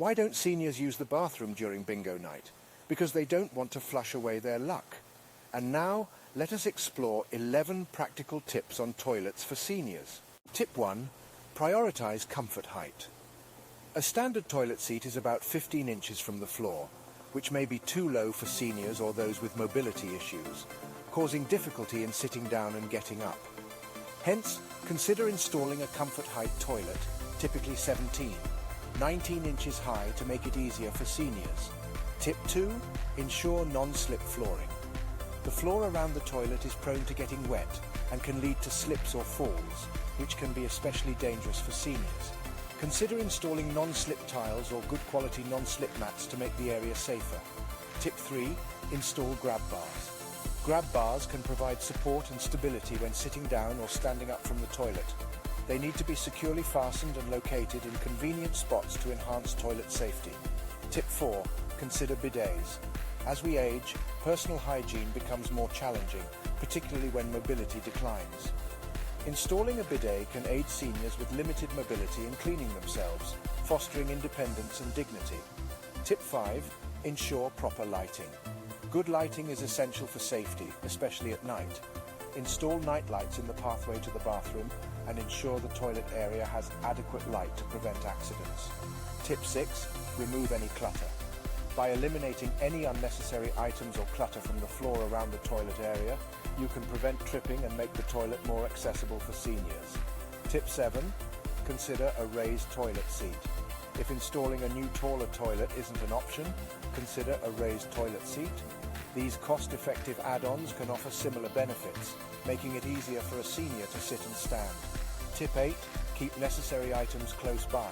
Why don't seniors use the bathroom during bingo night? Because they don't want to flush away their luck. And now, let us explore 11 practical tips on toilets for seniors. Tip 1. Prioritize comfort height. A standard toilet seat is about 15 inches from the floor, which may be too low for seniors or those with mobility issues, causing difficulty in sitting down and getting up. Hence, consider installing a comfort height toilet, typically 19 inches high to make it easier for seniors. Tip 2. Ensure non-slip flooring. The floor around the toilet is prone to getting wet and can lead to slips or falls, which can be especially dangerous for seniors. Consider installing non-slip tiles or good quality non-slip mats to make the area safer. Tip 3. Install grab bars. Grab bars can provide support and stability when sitting down or standing up from the toilet. They need to be securely fastened and located in convenient spots to enhance toilet safety. Tip 4. Consider bidets. As we age, personal hygiene becomes more challenging, particularly when mobility declines. Installing a bidet can aid seniors with limited mobility in cleaning themselves, fostering independence and dignity. Tip 5. Ensure proper lighting. Good lighting is essential for safety, especially at night. Install night lights in the pathway to the bathroom and ensure the toilet area has adequate light to prevent accidents. Tip 6. Remove any clutter. By eliminating any unnecessary items or clutter from the floor around the toilet area, you can prevent tripping and make the toilet more accessible for seniors. Tip 7. Consider a raised toilet seat. If installing a new taller toilet isn't an option, consider a raised toilet seat. These cost-effective add-ons can offer similar benefits, making it easier for a senior to sit and stand. Tip 8. Keep necessary items close by.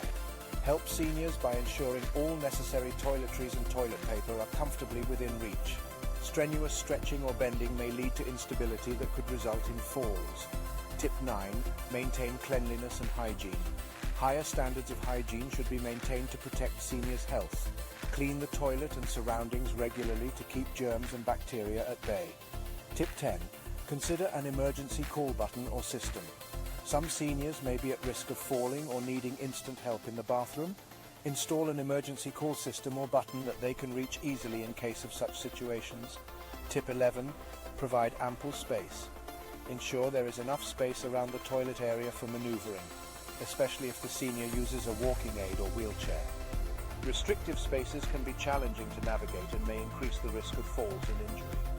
Help seniors by ensuring all necessary toiletries and toilet paper are comfortably within reach. Strenuous stretching or bending may lead to instability that could result in falls. Tip 9. Maintain cleanliness and hygiene. Higher standards of hygiene should be maintained to protect seniors' health. Clean the toilet and surroundings regularly to keep germs and bacteria at bay. Tip 10. Consider an emergency call button or system. Some seniors may be at risk of falling or needing instant help in the bathroom. Install an emergency call system or button that they can reach easily in case of such situations. Tip 11. Provide ample space. Ensure there is enough space around the toilet area for maneuvering, especially if the senior uses a walking aid or wheelchair. Restrictive spaces can be challenging to navigate and may increase the risk of falls and injury.